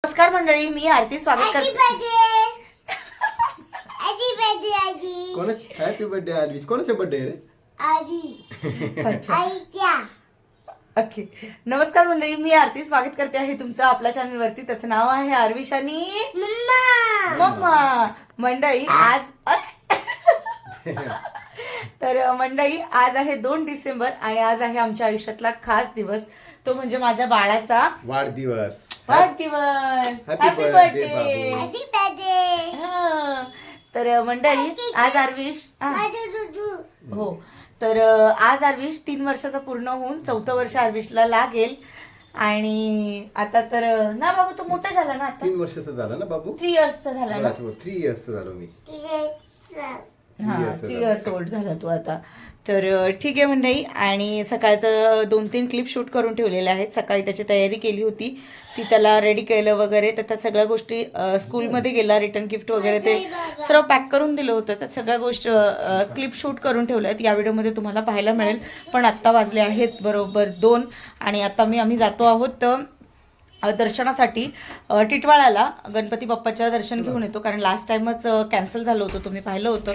नमस्कार मंडळी, मी आरती स्वागत करते। हॅपी बर्थडे आरवीज। कोणाचा बर्थडे रे? ओके, नमस्कार मंडळी, मी आरती स्वागत करते आहे तुमचं आपल्या चॅनल वरती। त्याचं नाव आहे आरविश आणि मम्मा। मंडळी आज तर मंडळी आज आहे 2 डिसेंबर आणि आज आहे आमच्या आयुष्यातला खास दिवस, तो म्हणजे माझ्या बाळाचा वाढदिवस। Happy birthday. तर मंडळी आज आरविश हो, तर आज आरविश 3 वर्षाचा पूर्ण होऊन 4थं वर्ष आरविशला लागेल। आणि आता तर ना बाबू तो मोठा झाला ना, आता 3 वर्षाचा झाला ना बाबू। 3 इयर्सचा झाला ना। 3 इयर्सचा झालो मी। हा 3 इयर्स ओल्ड झाला तो आता। तर ठीक आहे मंडळी, आणि सकाळचं 2-3 क्लिप शूट करून ठेवलेल्या आहेत। सकाळी त्याची तयारी केली होती, ती त्याला रेडी केलं वगैरे, तर त्या सगळ्या गोष्टी स्कूलमध्ये गेला, रिटर्न गिफ्ट वगैरे ते सर्व पॅक करून दिलं होतं। त्या सगळ्या गोष्टी क्लिप शूट करून ठेवल्या आहेत, या व्हिडिओमध्ये तुम्हाला पाहायला मिळेल। पण आत्ता वाजले आहेत बरोबर 2 आणि आता आम्ही जातो आहोत दर्शनासाठी टिटवाळ्याला। गणपती बाप्पाच्या दर्शन घेऊन येतो, कारण लास्ट टाइमच कॅन्सल झालं होतं, तुम्ही पाहिलं होतं।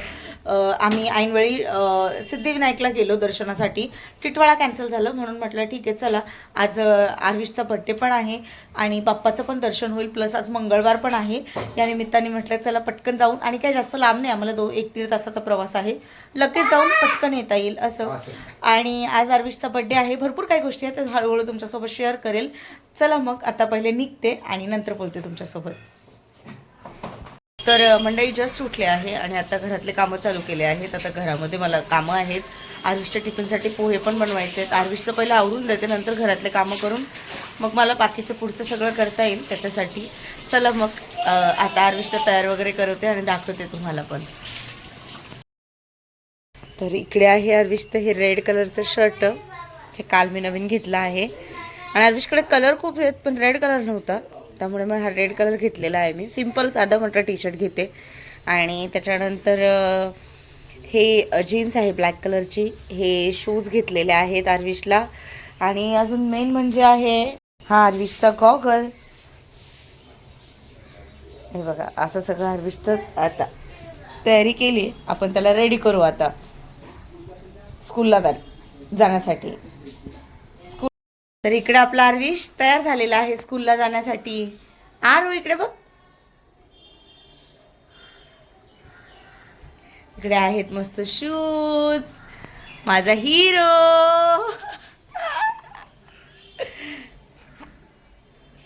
आम्ही ऐनवेळी सिद्धिविनायकला गेलो दर्शनासाठी, टिटवाळा कॅन्सल झालं, म्हणून म्हटलं ठीक आहे चला, आज आरविशचा बड्डे पण आहे आणि बाप्पाचं पण दर्शन होईल, प्लस आज मंगळवार पण आहे। या निमित्ताने म्हटलं चला पटकन जाऊन, आणि काही जास्त लांब नाही, आम्हाला 1-1.5 तासाचा प्रवास आहे, लगेच जाऊन पटकन येता येईल असं। आणि आज आरविशचा बड्डे आहे, भरपूर काही गोष्टी आहेत, हळूहळू तुमच्यासोबत शेअर करेल। चला मग आता पहिले निघते आणि नंतर बोलते तुमच्यासोबत। तर मंडळी जस्ट उठले आहे आणि आता घरातले कामं चालू केले आहेत। आता घरामध्ये मला कामं आहेत, आरविशच्या टिफिनसाठी पोहे पण बनवायचे आहेत। आरविशचं पहिलं आवरून देते, नंतर घरातले कामं करून मग मला बाकीचं पुढचं सगळं करता येईल त्याच्यासाठी। चला मग आता आरविशला तयार वगैरे करते आणि दाखवते तुम्हाला पण। तर इकडे आहे आरविशचं हे रेड कलरचं शर्ट, जे काल मी नवीन घेतलं आहे। आणि आरविशकडे कलर खूप आहेत, पण रेड कलर नव्हता, त्यामुळे मग हा रेड कलर घेतलेला आहे मी। सिम्पल साधा म्हटलं टी शर्ट घेते। आणि त्याच्यानंतर हे जीन्स आहे ब्लॅक कलरची, हे शूज घेतलेले आहेत आरविशला। आणि अजून मेन म्हणजे आहे हा आरविशचा गॉगल। हे बघा, असं सगळं आरविशचं आता तयारी केली, आपण त्याला रेडी करू आता स्कूलला जाण्यासाठी। तर इकडे आपला आरविश तयार झालेला आहे स्कूलला जाण्यासाठी। आरू इकडे बघ, इकडे आहेत मस्त शूज, माझा हिरो।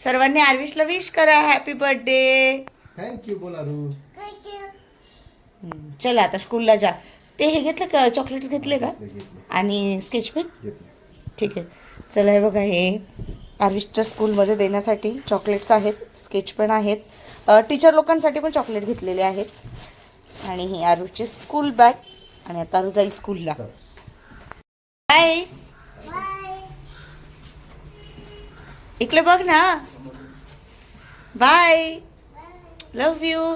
सर्वांनी आरविशला विश करा हॅपी बर्थडे। थँक्यू बोला रू। चला आता स्कूलला जा। ते हे घेतलं का, चॉकलेट्स घेतले का, आणि स्केच पेन? ठीक आहे, चला हे बघा, हे आरविशच्या स्कूलमध्ये देण्यासाठी चॉकलेट्स आहेत, स्केच पेन आहेत, टीचर लोकांसाठी पण चॉकलेट घेतलेले आहेत। आणि ही आरविशची स्कूल बॅग, आणि आता आरू जाईल स्कूलला। बाय, इकडे बघ ना, बाय, लव्ह यू।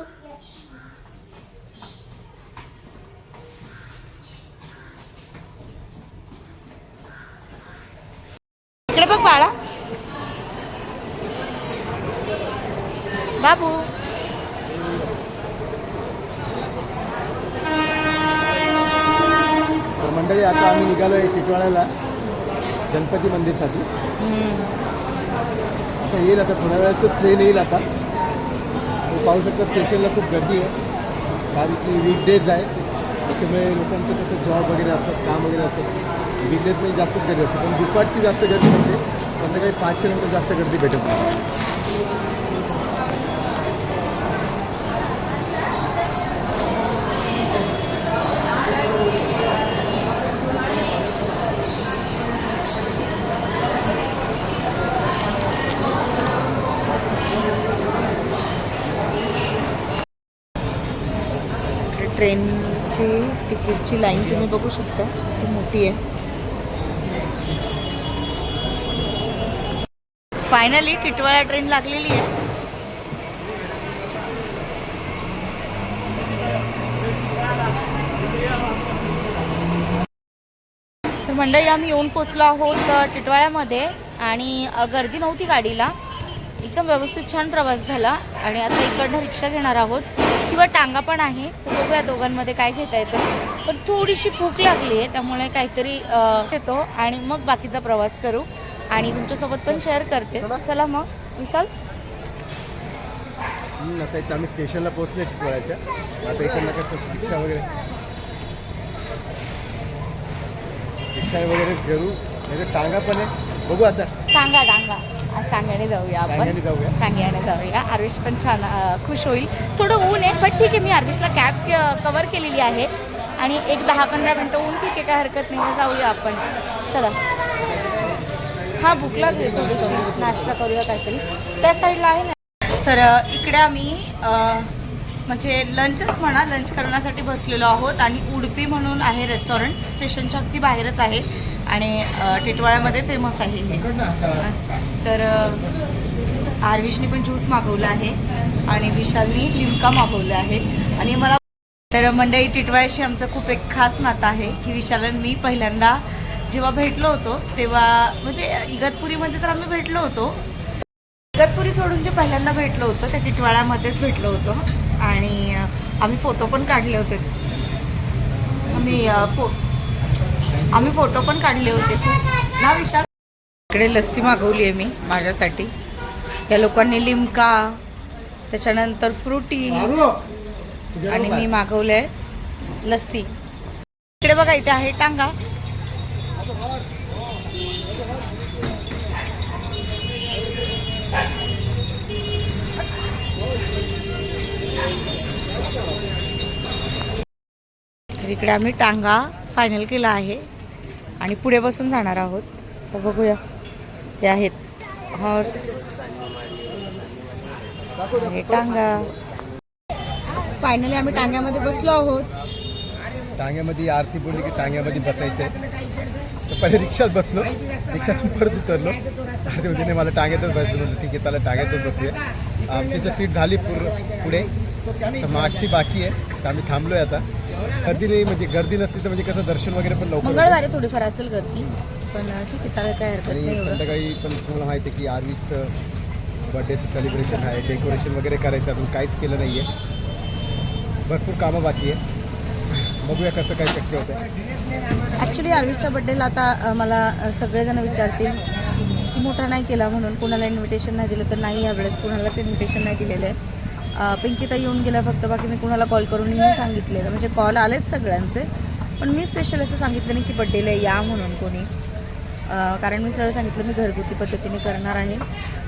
इकडे बघ बाळा, बाबू। तर मंडळी आता आम्ही निघालोय टिटवाळ्याला गणपती मंदिरसाठी। आता येईल, आता थोड्या वेळातच ट्रेन येईल। आता पाहू शकता स्टेशनला खूप गर्दी आहे, कारण की वीकडेज आहे, त्याच्यामुळे लोकांचं कसं जॉब वगैरे असतात, काम वगैरे असतात। वीकडेजमध्ये जास्तच गर्दी असते, पण दुपारची जास्त गर्दी नसते, संध्याकाळी 5च्या नंतर जास्त गर्दी भेटत नाही। ट्रेनची तिकीटची लाईन तुम्ही बघू शकता, ती मोठी आहे। फायनली टिटवाळा ट्रेन लागलेली आहे। तर मंडळी आम्ही येऊन पोचलो आहोत टिटवाळ्यामध्ये, आणि गर्दी नव्हती गाडीला, एकदम व्यवस्थित छान प्रवास झाला आणि आता इकडनं रिक्षा घेणार आहोत किंवा टांगा पण आहे. बघूया दोघांमध्ये काय घेता येतं. पण थोडीशी भूक लागली आहे त्यामुळे काहीतरी घेतो आणि मग बाकीचा प्रवास करू आणि तुमच्यासोबत पण शेअर करते. चला मग विशाल. आता इथं आम्ही स्टेशनला पोहोचले टिटवाळ्याच्या. आता इकडनं कसं रिक्षा वगैरे घेऊ. म्हणजे टांगा पण आहे, बघू आता. टांगा आज टांग्याने जाऊया आपण. टांग्याने जाऊया. आर्विश पण छान खुश होईल. थोडं ऊन आहे पण ठीक आहे. मी आर्विशला कॅब कवर केलेली आहे आणि एक 10-15 मिनटं ऊन ठीक आहे, काय हरकत नाही. जाऊया आपण. चला. हा भूक लागली थोडीशी, नाश्ता करूया काहीतरी. त्या साईडला आहे ना. तर इकडे आम्ही म्हणजे लंचच म्हणा, लंच करण्यासाठी बसलेलो आहोत आणि उडपी म्हणून आहे रेस्टॉरंट. स्टेशनच्या अगदी बाहेरच आहे आणि टिटवाळ्यामध्ये फेमस आहे हे. तर आर्विशने पण ज्यूस मागवला आहे आणि विशालनी लिमका मागवला आहे. आणि मला तर मंडळी टिटवाळ्याशी आमचं खूप एक खास नातं आहे की विशाल आणि मी पहिल्यांदा जेव्हा भेटलो होतो तेव्हा म्हणजे इगतपुरीमध्ये तर आम्ही भेटलो होतो. इगतपुरी सोडून जे पहिल्यांदा भेटलो होतो त्या टिटवाळ्यामध्येच भेटलो होतो आणि आम्ही फोटो पण काढले होते. आम्ही फोटो पण काढले होते ना विशाल. इकडे लस्सी मागवली आहे मी माझ्यासाठी. या लोकांनी लिमका, त्याच्यानंतर फ्रुटी आणि मी मागवलं आहे लस्सी. इकडे बघा इथे आहे टांगा. तर इकडे आम्ही टांगा फायनल केला आहे आणि पुढे बसून जाणार आहोत. तर बघूया. हे आहेत हॉर्स, हे टांगा. फायनली आम्ही टांग्यामध्ये बसलो आहोत. टांग्यामध्ये आरती बोलली की टांग्यामध्ये बसायचं आहे. तर पहिले रिक्षात बसलो, रिक्षातून परत उतरलो. आरती बोलतीने मला टांग्यातच बसलो. ठीक आहे, त्याला टांग्यातच बसूया. आमची तर सीट झाली पुढे, तर मागची बाकी आहे. तर आम्ही थांबलोय आता. गर्दी नाही, म्हणजे गर्दी नसली तर म्हणजे कसं दर्शन वगैरे पण लवकर. मंगळवारी थोडीफार असेल गर्दी पण ठीक आहे, चालेल, काय हरकत आणि नाही. संध्याकाळी पण तुम्हाला माहिती आहे की आर्वीचं बर्थडेचं सेलिब्रेशन आहे, डेकोरेशन वगैरे करायचं. अजून काहीच केलं नाही आहे, भरपूर कामं बाकी आहे. बघूया कसं काय शक्य होतं. ॲक्च्युली आर्वीच्या बड्डेला आता मला सगळेजण विचारतील की मोठा नाही केला म्हणून, कोणाला इन्व्हिटेशन नाही दिलं. तर नाही, यावेळेस कोणालाच इन्व्हिटेशन नाही दिलेलं आहे. पिंकिता येऊन गेला फक्त, बाकी मी कुणाला कॉल करूनही सांगितलेलं. म्हणजे कॉल आलेच सगळ्यांचे, पण मी स्पेशल असं सांगितलं नाही की बड्डेला या म्हणून कोणी. कारण मी सरळ सांगितलं मी घरगुती पद्धतीने करणार आहे,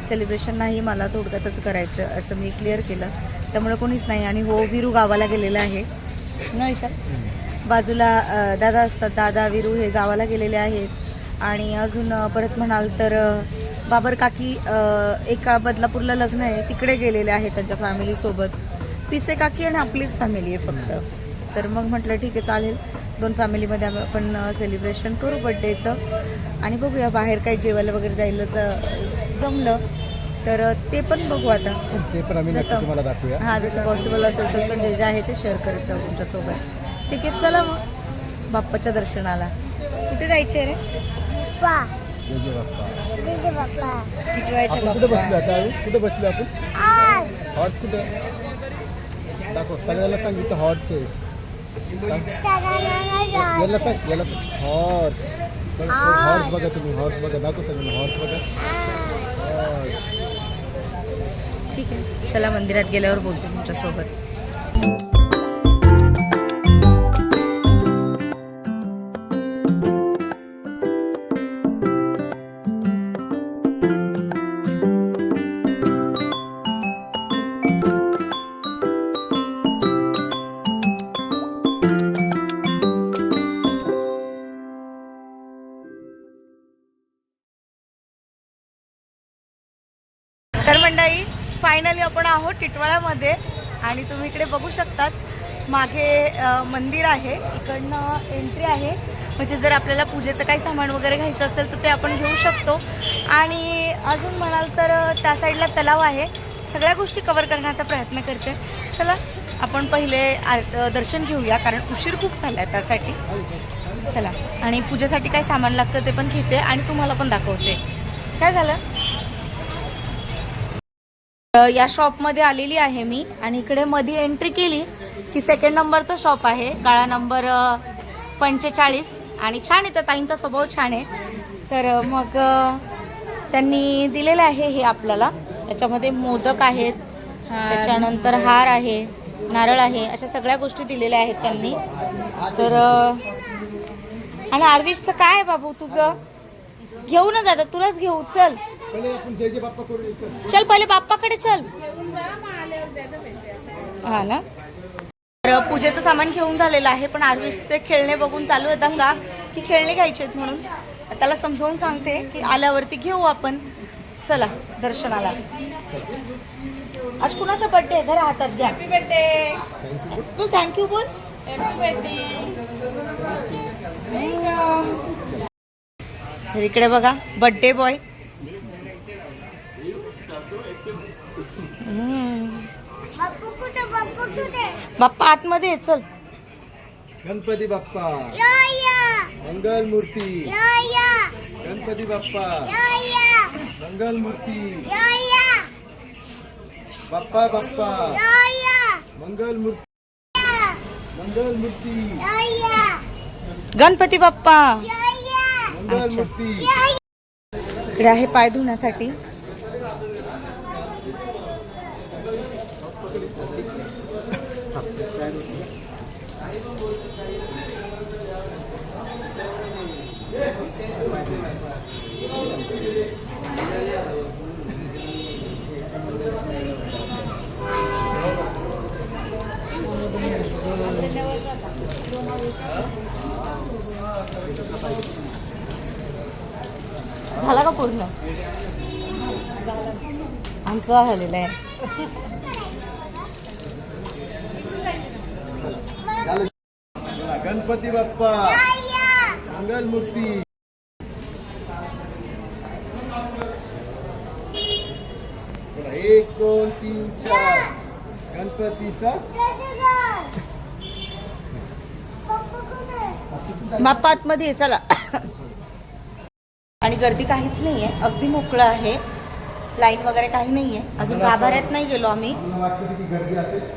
सेलिब्रेशन नाही मला थोडक्यातच करायचं असं मी क्लिअर केलं. त्यामुळे कोणीच नाही. आणि हो, विरू गावाला गेलेला आहे ना विशाल. बाजूला दादा असतात, दादा विरू हे गावाला गेलेले आहेत. आणि अजून परत म्हणाल तर बाबर काकी एका बदलापूरला लग्न आहे तिकडे गेलेले आहेत त्यांच्या फॅमिलीसोबत. पिसे काकी आणि आपलीच फॅमिली आहे फक्त. तर मग म्हटलं ठीक आहे चालेल, 2 फॅमिलीमध्ये आपण सेलिब्रेशन करू बड्डेचं. आणि बघूया बाहेर काही जेवायला वगैरे जायला जमलं तर ते पण बघू. आता ते पण आम्ही नक्की तुम्हाला दाखवूया. हां, जसं पॉसिबल असेल तसं जे आहे ते शेअर करत जाऊ तुमच्यासोबत. ठीक आहे, चला मग बाप्पाच्या दर्शनाला. कुठे जायचे रे? टिटवाळ्याच्या कुठे बसलो बाप्पा. आता? कुठे बसलो आपण? हॉर्स कुठे दाखव सगळ्याला सांग. इथं हॉर्स आहे. याला सांग, याला हॉर्स. हॉर्स बघा तुम्ही, हॉर्स बघा. दाखव सगळ्यांना हॉर्स बघा. ठीक आहे, चला मंदिरात गेल्यावर बोलतो तुमच्यासोबत. तर मंडळी फायनली आपण आहोत टिटवाळ्यामध्ये आणि तुम्ही इकडे बघू शकतात मागे मंदिर आहे, इकडनं एंट्री आहे. म्हणजे जर आपल्याला पूजेचं काही सामान वगैरे घ्यायचं असेल तर ते आपण घेऊ शकतो. आणि अजून म्हणाल तर त्या साईडला तलाव आहे. सगळ्या गोष्टी कवर करण्याचा प्रयत्न करते. चला आपण पहिले दर्शन घेऊया कारण उशीर खूप झाला आहे त्यासाठी. चला, आणि पूजेसाठी काय सामान लागतं ते पण घेते आणि तुम्हाला पण दाखवते. काय झालं? या शॉपमध्ये आलेली आहे मी आणि इकडे मध्ये एंट्री केली की 2nd नंबरचा शॉप आहे, काळा नंबर 45 आणि छान आहे, त्या ताईंचा स्वभाव छान आहे. तर मग त्यांनी दिलेलं आहे हे आपल्याला. याच्यामध्ये मोदक आहेत, त्याच्यानंतर हार आहे, नारळ आहे, अशा सगळ्या गोष्टी दिलेल्या आहेत त्यांनी. तर आणि आरविशचं काय आहे बाबू तुझं? घेऊ ना दादा, तुलाच घेऊ. चल चल पहिले बाप्पाकडे चल. हा ना. तर पूजेचं सामान घेऊन झालेलं आहे, पण आरविशचे खेळणे बघून चालू आहे दंगा की खेळणे घ्यायचे आहेत म्हणून. त्याला समजावून सांगते की आल्यावरती घेऊ आपण. चला दर्शनाला. आज कुणाचा बर्थडे आहे? धरा हातात घ्या. हॅपी बर्थडे बोल. थँक्यू बोल. Happy birthday. इकडे बघा बर्थडे बॉय. बाप्पा आतमध्ये आहे, चल. गणपती बाप्पा मंगल मूर्ती. गणपती बाप्पा मंगल मूर्ती. बाप्पा बाप्पा मंगल मूर्ती. मंगल मूर्ती. गणपती बाप्पा मंगल मूर्ती. इकडे आहे पाय धुण्यासाठी. झाला का पूर्ण? आमचं झालेलं आहे. गणपती बाप्पा मंगल मूर्ती. एक 2 3 4 गणपतीचा. बाप्पा आतमध्ये आहे, चला. आणि गर्दी काहीच नाहीये, अगदी मोकळं आहे. लाईन वगैरे काही नाहीये. अजून गाभाऱ्यात नाही गेलो आम्ही.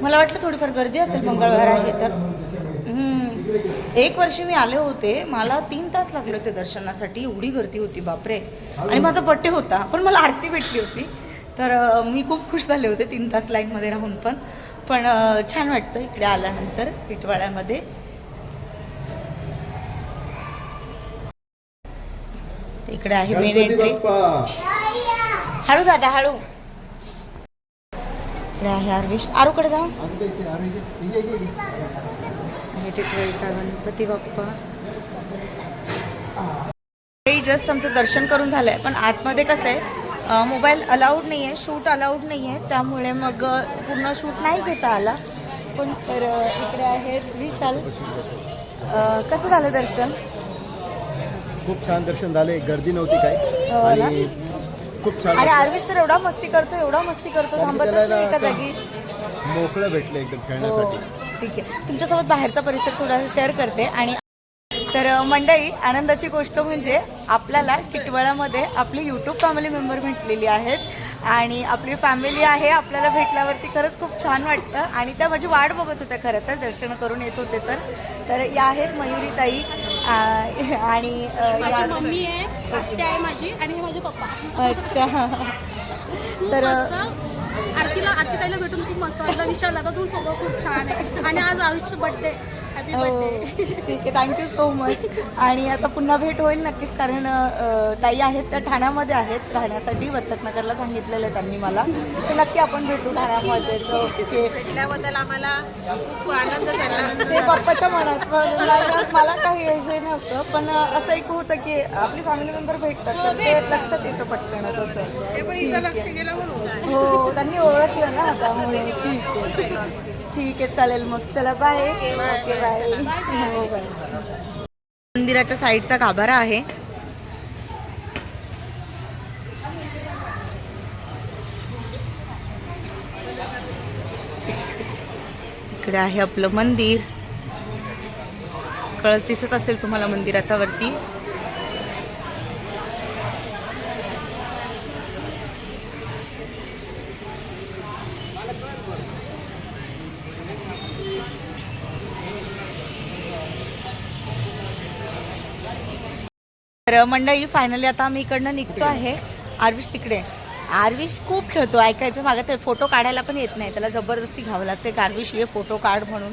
मला वाटलं थोडीफार गर्दी असेल, मंगळवार आहे तर. 1 वर्षी मी आले होते, मला 3 तास लागले होते दर्शनासाठी. एवढी गर्दी होती बापरे. आणि माझा बर्थडे होता, पण मला आरती भेटली होती. तर मी खूप खुश झाले होते 3 तास लाईनमध्ये राहून. पण छान वाटतं इकडे आल्यानंतर टिटवाळ्यामध्ये. इकडे आहे मेन एंट्री. हळू दादा हळू. इकडे आहे आरविश. आरूकडे जा. टिटवाळीचा गणपती बाप्पा. जस्ट आमचं दर्शन करून झालंय, पण आतमध्ये कसं आहे, मोबाईल अलाउड नाही आहे, शूट अलाउड नाही आहे, त्यामुळे मग पूर्ण शूट नाही घेता आला. पण तर इकडे आहेत विशाल. कसं झालं दर्शन? खूप छान दर्शन झाले, गर्दी नव्हती काय. आणि खूप छान. आणि आरविश तर एवढा मस्ती करतो थांबतच नाही एका जागी. मोकळं भेटलं एकदम खेळण्यासाठी. ठीक आहे, तुमच्यासोबत बाहेरचा परिसर थोडा शेअर करते. आणि तर मंडळी, आनंदाची गोष्ट म्हणजे आपल्याला टिटवाळ्यामध्ये आपली यूट्यूब फॅमिली मेंबर भेटलेली आहेत आणि आपली फॅमिली आहे. आपल्याला भेटल्यावरती खरंच खूप छान वाटतं. आणि त्या माझी वाट बघत होत्या खरं तर, दर्शन करून येत होते. तर या आहेत मयुरी ताई आणि माझी मम्मी आहे, आत्या आहे माझी, आणि हे माझे पप्पा. अच्छा. तर आरती ताईला भेटून खूप मस्त वाटलं. विशाल दादा तू स्वभाव खूप छान आहे. आणि आज आरुषचं बर्थडे. Happy birthday. ठीक आहे, थँक्यू सो मच. आणि आता पुन्हा भेट होईल नक्कीच, कारण ताई आहेत त्या ठाण्यामध्ये आहेत राहण्यासाठी. वर्तकनगरला सांगितलेलं आहे त्यांनी मला. तर नक्की आपण भेटू ठाण्यामध्ये. ओके, भेटल्याबद्दल आम्हाला खूप आनंद झाला. ते पप्पाच्या मनात मला काही हे नव्हतं, पण असं एक होतं की आपली फॅमिली मेंबर भेटतात तर ते लक्षात येतं पटकन तसं. हो, त्यांनी ओळखलं ना, त्यामुळे ठीक आहे चालेल मग. चला बाय. Okay bye. हो बाय. मंदिराच्या साईडचा गाभारा आहे. इकडे आहे आपलं मंदिर. कळस दिसत असेल तुम्हाला मंदिराचा वरती. तर मंडळी फायनली आता आम्ही इकडनं निघतो आहे. आर्विश तिकडे. आर्विश खूप खेळतो, ऐकायचं मागं ते फोटो काढायला पण येत नाही, त्याला जबरदस्ती घ्यावं लागते आर्विश ये फोटो काढ म्हणून,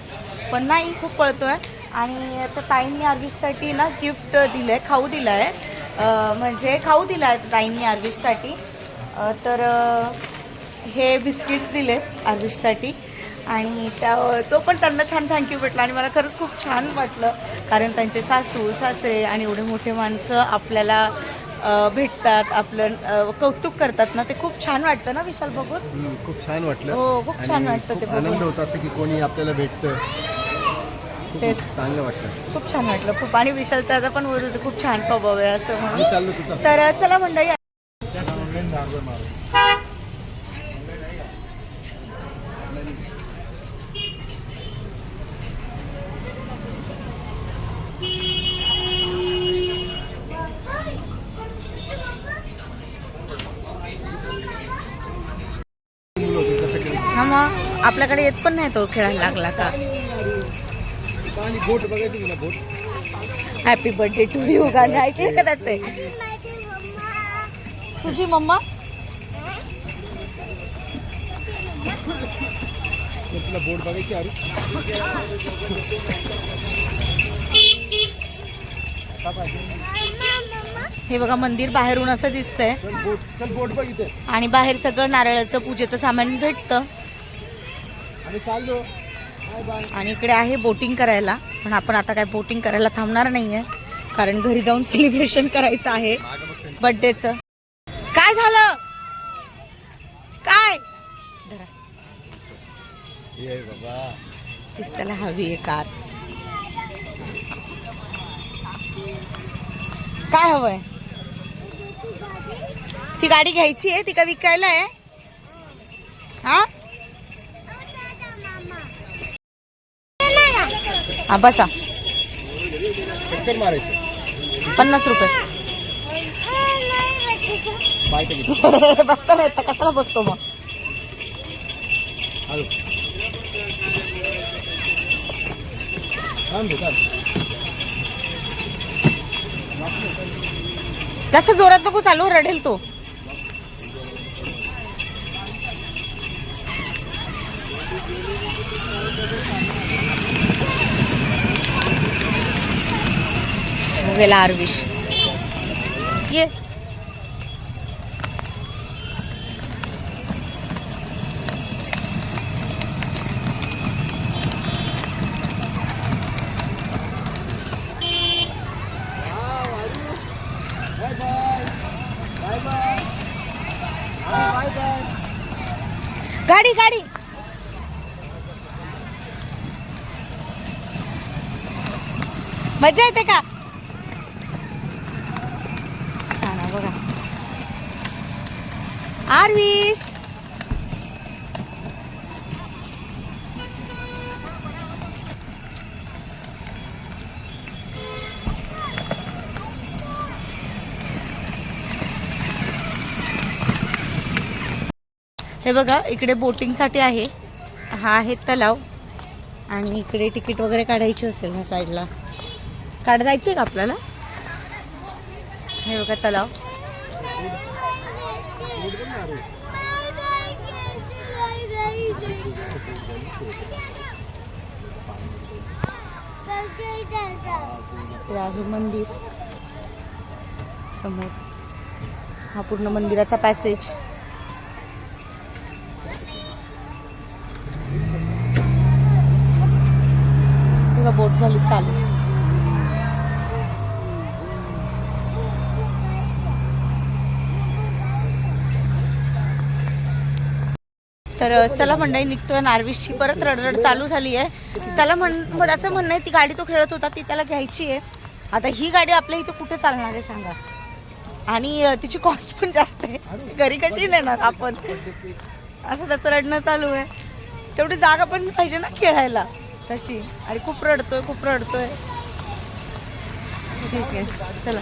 पण नाही खूप पळतोय. आणि आता ताईंनी आर्विशसाठी ना गिफ्ट दिलं आहे, खाऊ दिला आहे, म्हणजे खाऊ दिला आहे ताईंनी आर्विशसाठी. तर हे बिस्किट्स दिले आर्विशसाठी आणि तो पण त्यांना छान थँक्यू भेटला आणि मला खरंच खूप छान वाटलं, कारण त्यांचे सासू सासरे आणि एवढे मोठे माणसं आपल्याला भेटतात, आपलं कौतुक करतात ना, ते खूप छान वाटतं ना विशाल बघून. खूप छान वाटलं. हो खूप छान वाटतं ते आनंद बघून. होता असं की कोणी आपल्याला भेटतं, तेच चांगलं वाटलं. खूप छान वाटलं खूप. आणि विशाल त्याचा पण बोलत होते खूप छान स्वभाव आहे असं मी म्हणून. चाललो तिथं. तर चला मंडळी. हा मग आपल्याकडे येत पण नाही तो खेळायला लागला का. आणि बोट बघायची तुला, बोट. हॅपी बर्थडे टू यू गाणं ऐकलं का त्याचे. तुझी मम्मा तुला बोट बघायची अरे. हे बघा मंदिर बाहेरून असं दिसतंय चल बोट बघ इथे. आणि बाहेर सगळं नारळाचं पूजेचं सामान भेटतं. आणि चाललो. Bye bye. आणि इकडे आहे बोटिंग करायला, पण आपण आता काय बोटिंग करायला थांबणार नाहीये, कारण घरी जाऊन सेलिब्रेशन करायचं आहे बर्थडेचं. काय झालं काय धरा. ये बाबा. तीच त्याला हवी आहे कार. काय हवंय. ती गाडी घ्यायची आहे, ती का विकायला आहे. हा हा बसा. चक्कर मारायचं. 50 रुपये. बाय कधी. बसता नाही तर कशाला बसतो मग. हॅलो. थांब थांब. जास्त जोरात नको चालू, रडेल तो. गेला आर्विश. ये गाडी गाडी. मजा येते का. छान आहे बघा आर्विश. हे बघा इकडे बोटिंगसाठी आहे, हा आहे तलाव आणि इकडे तिकीट वगैरे काढायची असेल ह्या साईडला. जायचं आहे का आपल्याला. हे बघा तलाव. हे आहे मंदिर समोर, हा पूर्ण मंदिराचा पॅसेज. बोट झाली चालू. तर चला मंडळी निघतोय. आर्विशची परत रडरड चालू झाली आहे. त्याला त्याचं म्हणणं आहे ती गाडी तो खेळत होता ती त्याला घ्यायची आहे. आता ही गाडी आपल्या इथे कुठे चालणार आहे सांगा, आणि तिची कॉस्ट पण जास्त आहे, घरी कशी नेणार आपण, असं त्याचं रडणं चालू आहे. तेवढी जागा पण पाहिजे ना खेळायला तशी, आणि खूप रडतोय खूप रडतोय. ठीक आहे चला.